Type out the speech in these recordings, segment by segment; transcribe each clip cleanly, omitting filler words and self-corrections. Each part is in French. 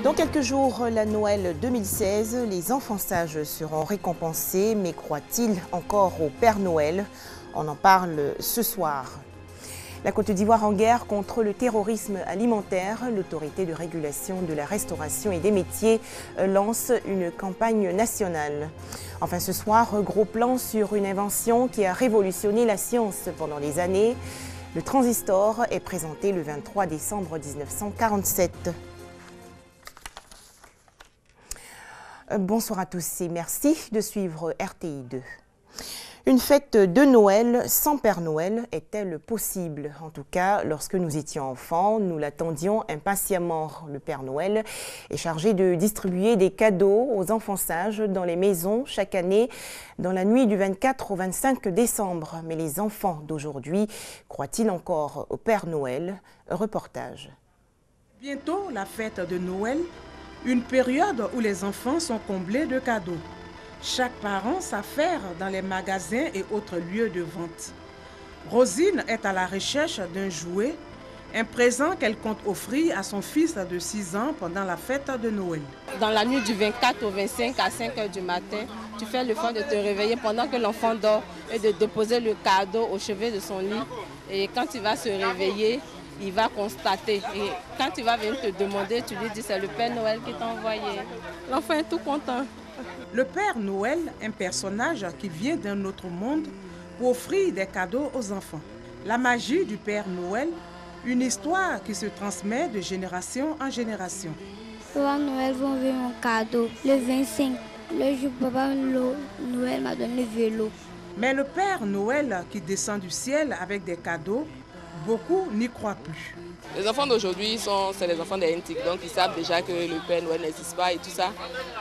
Dans quelques jours, la Noël 2016, les enfants sages seront récompensés, mais croient-ils encore au Père Noël? On en parle ce soir. La Côte d'Ivoire en guerre contre le terrorisme alimentaire. L'autorité de régulation de la restauration et des métiers lance une campagne nationale. Enfin ce soir, gros plan sur une invention qui a révolutionné la science pendant des années. Le transistor est présenté le 23 décembre 1947. Bonsoir à tous et merci de suivre RTI 2. Une fête de Noël sans Père Noël est-elle possible? En tout cas, lorsque nous étions enfants, nous l'attendions impatiemment. Le Père Noël est chargé de distribuer des cadeaux aux enfants sages dans les maisons chaque année, dans la nuit du 24 au 25 décembre. Mais les enfants d'aujourd'hui croient-ils encore au Père Noël? Reportage. Bientôt la fête de Noël, une période où les enfants sont comblés de cadeaux. Chaque parent s'affaire dans les magasins et autres lieux de vente. Rosine est à la recherche d'un jouet, un présent qu'elle compte offrir à son fils de 6 ans pendant la fête de Noël. Dans la nuit du 24 au 25 à 5 h du matin, tu fais l'effort de te réveiller pendant que l'enfant dort et de déposer le cadeau au chevet de son lit. Et quand il va se réveiller, il va constater. Et quand il va venir te demander, tu lui dis c'est le Père Noël qui t'a envoyé. L'enfant est tout content. Le Père Noël, un personnage qui vient d'un autre monde pour offrir des cadeaux aux enfants. La magie du Père Noël, une histoire qui se transmet de génération en génération. Le Père Noël va envoyer mon cadeau le 25. Le jour où Papa Noël m'a donné le vélo. Mais le Père Noël qui descend du ciel avec des cadeaux, beaucoup n'y croient plus. Les enfants d'aujourd'hui, c'est les enfants des NTIC, donc ils savent déjà que le Père Noël n'existe pas et tout ça.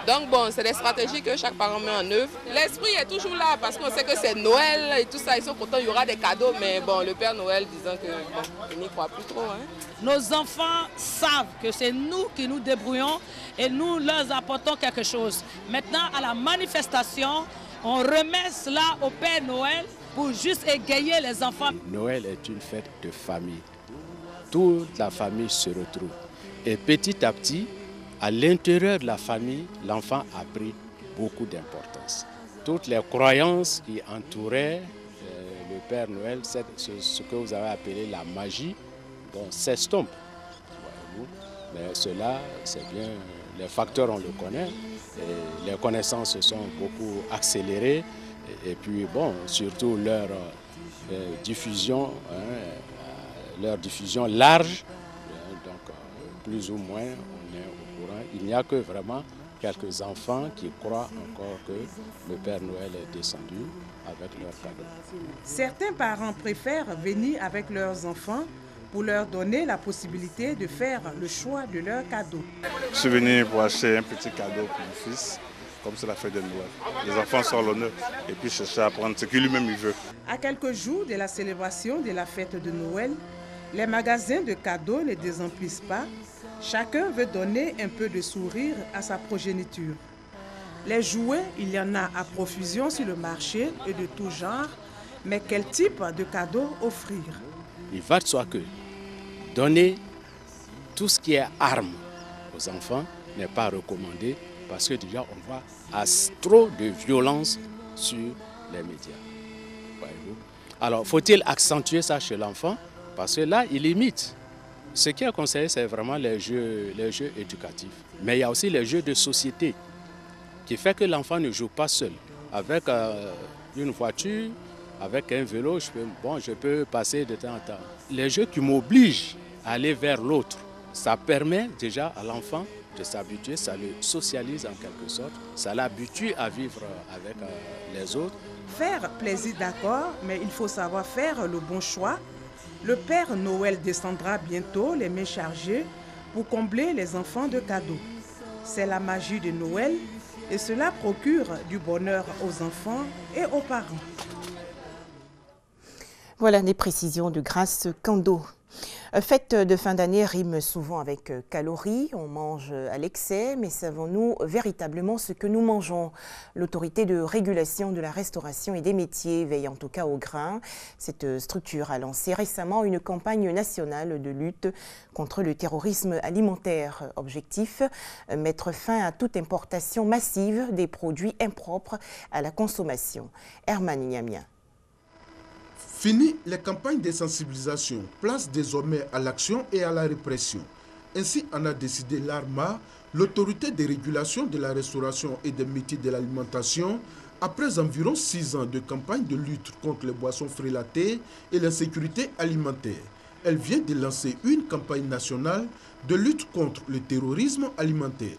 Donc bon, c'est des stratégies que chaque parent met en œuvre. L'esprit est toujours là parce qu'on sait que c'est Noël et tout ça. Ils sont contents, il y aura des cadeaux, mais bon, le Père Noël disant que bon, ils n'y croient plus trop. Nos enfants savent que c'est nous qui nous débrouillons et nous leur apportons quelque chose. Maintenant, à la manifestation, on remet cela au Père Noël pour juste égayer les enfants. Noël est une fête de famille. Toute la famille se retrouve. Et petit à petit, à l'intérieur de la famille, l'enfant a pris beaucoup d'importance. Toutes les croyances qui entouraient le Père Noël, c'est ce que vous avez appelé la magie, bon, s'estompe. Mais cela, c'est bien, les facteurs, on le connaît. Et les connaissances se sont beaucoup accélérées. Et puis, bon, surtout leur diffusion, leur diffusion large, donc plus ou moins on est au courant. Il n'y a que vraiment quelques enfants qui croient encore que le Père Noël est descendu avec leurs cadeaux. Certains parents préfèrent venir avec leurs enfants pour leur donner la possibilité de faire le choix de leurs cadeaux. Je suis venu pour acheter un petit cadeau pour mon fils, comme c'est la fête de Noël. Les enfants sont l'honneur et puis chercher à prendre ce qu'il lui-même veut. À quelques jours de la célébration de la fête de Noël, les magasins de cadeaux ne désemplissent pas. Chacun veut donner un peu de sourire à sa progéniture. Les jouets, il y en a à profusion sur le marché et de tout genre. Mais quel type de cadeaux offrir? Il va de soi que donner tout ce qui est armes aux enfants n'est pas recommandé parce que déjà on voit trop de violence sur les médias. Voyez-vous? Alors faut-il accentuer ça chez l'enfant? Parce que là, il imite. Ce qui est conseillé, c'est vraiment les jeux éducatifs. Mais il y a aussi les jeux de société qui fait que l'enfant ne joue pas seul. Avec une voiture, avec un vélo, je peux passer de temps en temps. Les jeux qui m'obligent à aller vers l'autre, ça permet déjà à l'enfant de s'habituer, ça le socialise en quelque sorte, ça l'habitue à vivre avec les autres. Faire plaisir, d'accord, mais il faut savoir faire le bon choix. Le Père Noël descendra bientôt les mains chargées pour combler les enfants de cadeaux. C'est la magie de Noël et cela procure du bonheur aux enfants et aux parents. Voilà des précisions de Grâce Kando. Fête de fin d'année rime souvent avec calories. On mange à l'excès, mais savons-nous véritablement ce que nous mangeons? L'autorité de régulation de la restauration et des métiers veille en tout cas au grain. Cette structure a lancé récemment une campagne nationale de lutte contre le terrorisme alimentaire. Objectif, mettre fin à toute importation massive des produits impropres à la consommation. Herman Niamia. Fini les campagnes de sensibilisation, place désormais à l'action et à la répression. Ainsi en a décidé l'ARMA, l'autorité de régulation de la restauration et des métiers de l'alimentation, après environ 6 ans de campagne de lutte contre les boissons frélatées et l'insécurité alimentaire. Elle vient de lancer une campagne nationale de lutte contre le terrorisme alimentaire.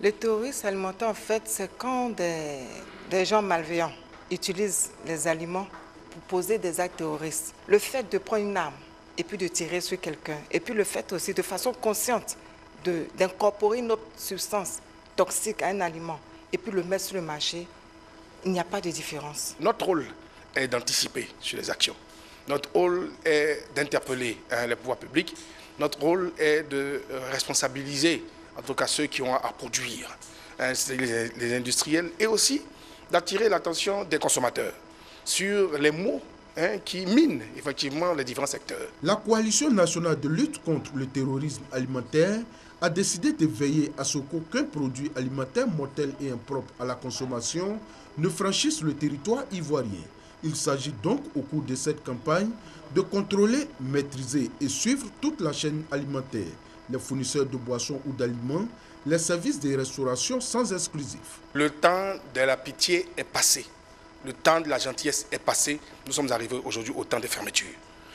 Le terrorisme alimentaire, en fait, c'est quand des gens malveillants utilisent les aliments pour poser des actes terroristes. Le fait de prendre une arme et puis de tirer sur quelqu'un, et puis le fait aussi de façon consciente d'incorporer une autre substance toxique à un aliment et puis le mettre sur le marché, il n'y a pas de différence. Notre rôle est d'anticiper sur les actions. Notre rôle est d'interpeller les pouvoirs publics. Notre rôle est de responsabiliser, en tout cas ceux qui ont à produire, les industriels, et aussi d'attirer l'attention des consommateurs sur les maux qui minent effectivement les différents secteurs. La Coalition nationale de lutte contre le terrorisme alimentaire a décidé de veiller à ce qu'aucun produit alimentaire mortel et impropre à la consommation ne franchisse le territoire ivoirien. Il s'agit donc au cours de cette campagne de contrôler, maîtriser et suivre toute la chaîne alimentaire, les fournisseurs de boissons ou d'aliments, les services de restauration sans exclusif. Le temps de la pitié est passé. Le temps de la gentillesse est passé. Nous sommes arrivés aujourd'hui au temps de fermeture.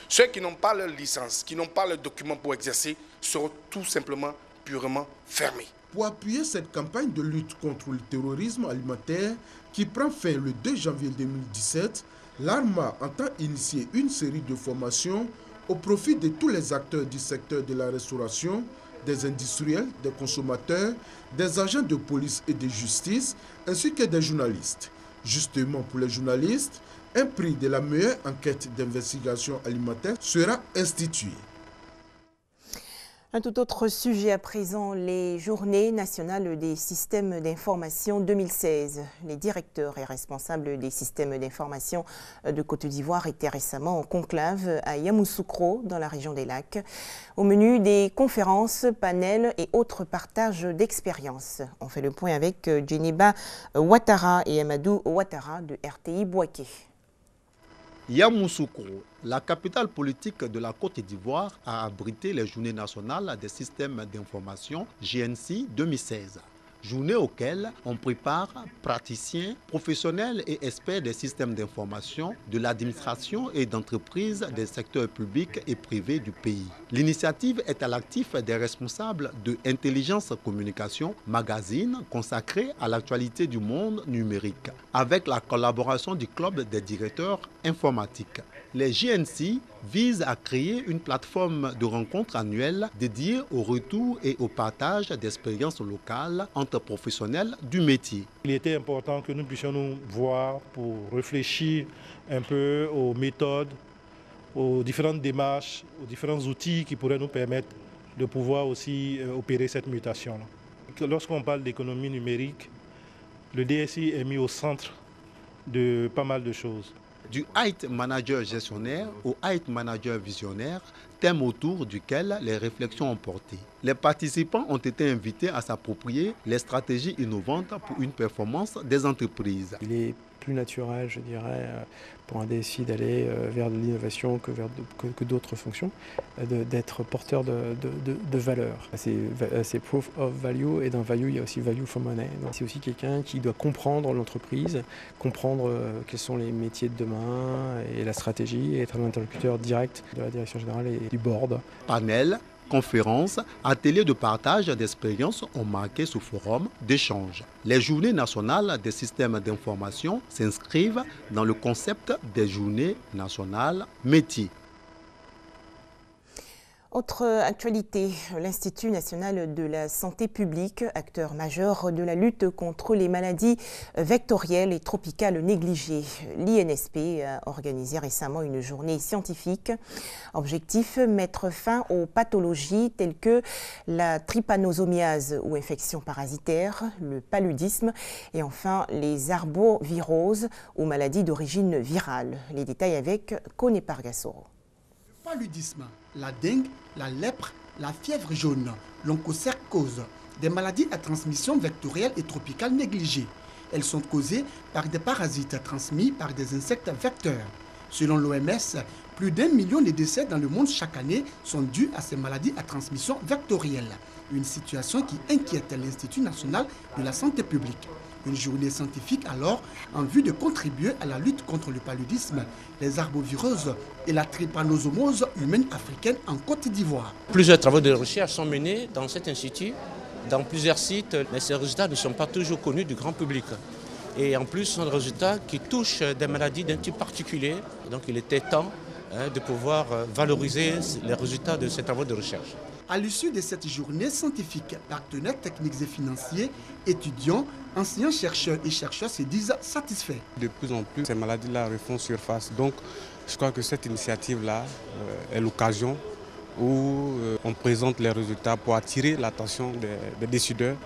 Ceux qui n'ont pas leur licence, qui n'ont pas le document pour exercer, seront tout simplement purement fermés. Pour appuyer cette campagne de lutte contre le terrorisme alimentaire qui prend fin le 2 janvier 2017, l'ARMA entend initier une série de formations au profit de tous les acteurs du secteur de la restauration, des industriels, des consommateurs, des agents de police et de justice, ainsi que des journalistes. Justement, pour les journalistes, un prix de la meilleure enquête d'investigation alimentaire sera institué. Un tout autre sujet à présent, les journées nationales des systèmes d'information 2016. Les directeurs et responsables des systèmes d'information de Côte d'Ivoire étaient récemment en conclave à Yamoussoukro, dans la région des Lacs. Au menu des conférences, panels et autres partages d'expériences. On fait le point avec Djeniba Ouattara et Amadou Ouattara de RTI Bouaké. Yamoussoukro, la capitale politique de la Côte d'Ivoire, a abrité les Journées nationales des systèmes d'information GNC 2016. Journée auxquelles on prépare praticiens, professionnels et experts des systèmes d'information, de l'administration et d'entreprises des secteurs publics et privés du pays. L'initiative est à l'actif des responsables de Intelligence Communication, magazine consacré à l'actualité du monde numérique, avec la collaboration du Club des directeurs informatiques. Les GNC visent à créer une plateforme de rencontres annuelles dédiée au retour et au partage d'expériences locales entre professionnels du métier. Il était important que nous puissions nous voir pour réfléchir un peu aux méthodes, aux différentes démarches, aux différents outils qui pourraient nous permettre de pouvoir aussi opérer cette mutation. Lorsqu'on parle d'économie numérique, le DSI est mis au centre de pas mal de choses. Du Height Manager gestionnaire au Height Manager visionnaire, thème autour duquel les réflexions ont porté. Les participants ont été invités à s'approprier les stratégies innovantes pour une performance des entreprises. Il est plus naturel, je dirais, pour un DSI d'aller vers de l'innovation que d'autres fonctions, d'être porteur de valeur. C'est proof of value, et dans value, il y a aussi value for money. C'est aussi quelqu'un qui doit comprendre l'entreprise, comprendre quels sont les métiers de demain et la stratégie, et être un interlocuteur direct de la direction générale et du board. Panel, conférences, ateliers de partage d'expériences ont marqué ce forum d'échange. Les journées nationales des systèmes d'information s'inscrivent dans le concept des journées nationales métiers. Autre actualité, l'Institut national de la santé publique, acteur majeur de la lutte contre les maladies vectorielles et tropicales négligées. L'INSP a organisé récemment une journée scientifique. Objectif, mettre fin aux pathologies telles que la trypanosomiase ou infection parasitaire, le paludisme et enfin les arboviroses ou maladies d'origine virale. Les détails avec Kone Pargasoro. Le paludisme, la dengue, la lèpre, la fièvre jaune, l'onchocercose, des maladies à transmission vectorielle et tropicale négligées. Elles sont causées par des parasites transmis par des insectes vecteurs. Selon l'OMS, plus d'1 million de décès dans le monde chaque année sont dus à ces maladies à transmission vectorielle. Une situation qui inquiète l'Institut national de la santé publique. Une journée scientifique alors en vue de contribuer à la lutte contre le paludisme, les arboviroses et la trypanosomose humaine africaine en Côte d'Ivoire. Plusieurs travaux de recherche sont menés dans cet institut, dans plusieurs sites, mais ces résultats ne sont pas toujours connus du grand public. Et en plus, ce sont des résultats qui touchent des maladies d'un type particulier. Donc il était temps de pouvoir valoriser les résultats de ces travaux de recherche. À l'issue de cette journée scientifique, partenaires techniques et financiers, étudiants, enseignants, chercheurs et chercheurs se disent satisfaits. De plus en plus, ces maladies-là refont surface. Donc, je crois que cette initiative-là est l'occasion où on présente les résultats pour attirer l'attention des décideurs,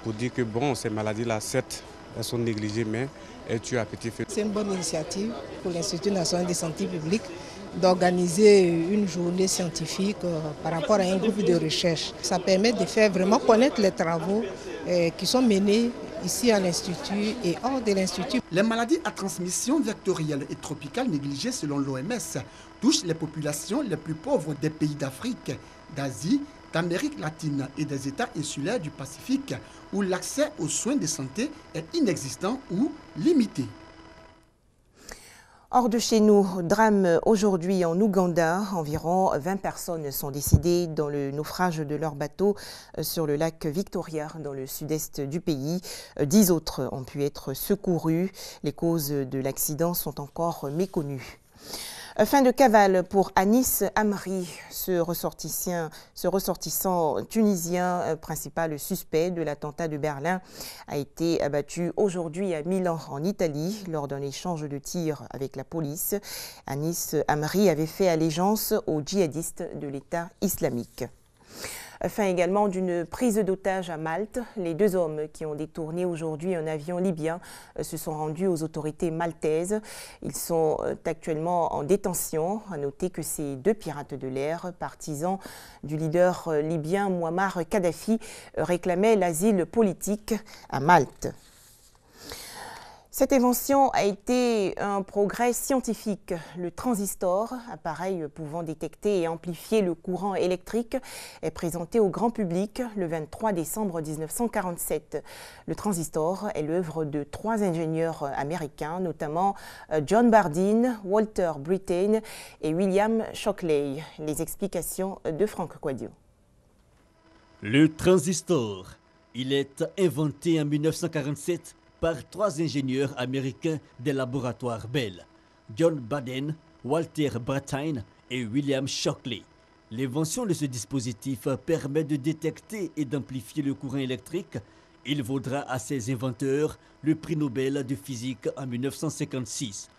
pour dire que bon, ces maladies-là, certes, elles sont négligées, mais elles tuent à petit feu. C'est une bonne initiative pour l'Institut national de santé publique d'organiser une journée scientifique par rapport à un groupe de recherche. Ça permet de faire vraiment connaître les travaux qui sont menés ici à l'Institut et hors de l'Institut. Les maladies à transmission vectorielle et tropicale négligées selon l'OMS touchent les populations les plus pauvres des pays d'Afrique, d'Asie, d'Amérique latine et des États insulaires du Pacifique où l'accès aux soins de santé est inexistant ou limité. Hors de chez nous, drame aujourd'hui en Ouganda. Environ 20 personnes sont décédées dans le naufrage de leur bateau sur le lac Victoria dans le sud-est du pays. 10 autres ont pu être secourus. Les causes de l'accident sont encore méconnues. Fin de cavale pour Anis Amri, ce ressortissant tunisien principal suspect de l'attentat de Berlin a été abattu aujourd'hui à Milan en Italie lors d'un échange de tirs avec la police. Anis Amri avait fait allégeance aux djihadistes de l'État islamique. Fin également d'une prise d'otage à Malte. Les 2 hommes qui ont détourné aujourd'hui un avion libyen se sont rendus aux autorités maltaises. Ils sont actuellement en détention. À noter que ces 2 pirates de l'air, partisans du leader libyen Muammar Kadhafi, réclamaient l'asile politique à Malte. Cette invention a été un progrès scientifique. Le transistor, appareil pouvant détecter et amplifier le courant électrique, est présenté au grand public le 23 décembre 1947. Le transistor est l'œuvre de 3 ingénieurs américains, notamment John Bardeen, Walter Brittain et William Shockley. Les explications de Franck Quadio. Le transistor, il est inventé en 1947 par 3 ingénieurs américains des laboratoires Bell, John Bardeen, Walter Brittain et William Shockley. L'invention de ce dispositif permet de détecter et d'amplifier le courant électrique. Il vaudra à ses inventeurs le prix Nobel de physique en 1956.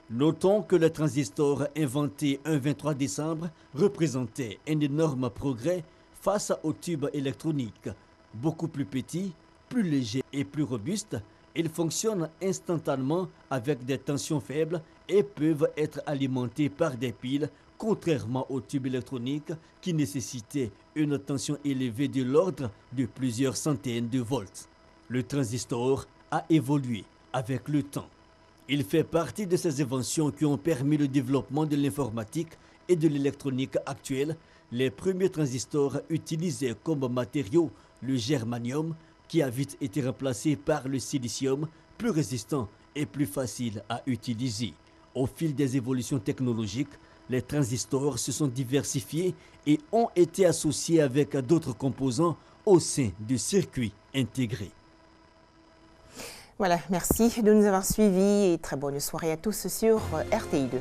Notons que le transistor inventé un 23 décembre représentait un énorme progrès face au tube électronique. Beaucoup plus petit, plus léger et plus robuste, ils fonctionnent instantanément avec des tensions faibles et peuvent être alimentés par des piles, contrairement aux tubes électroniques qui nécessitaient une tension élevée de l'ordre de plusieurs centaines de volts. Le transistor a évolué avec le temps. Il fait partie de ces inventions qui ont permis le développement de l'informatique et de l'électronique actuelle. Les premiers transistors utilisaient comme matériau le germanium, qui a vite été remplacé par le silicium, plus résistant et plus facile à utiliser. Au fil des évolutions technologiques, les transistors se sont diversifiés et ont été associés avec d'autres composants au sein du circuit intégré. Voilà, merci de nous avoir suivis et très bonne soirée à tous sur RTI2.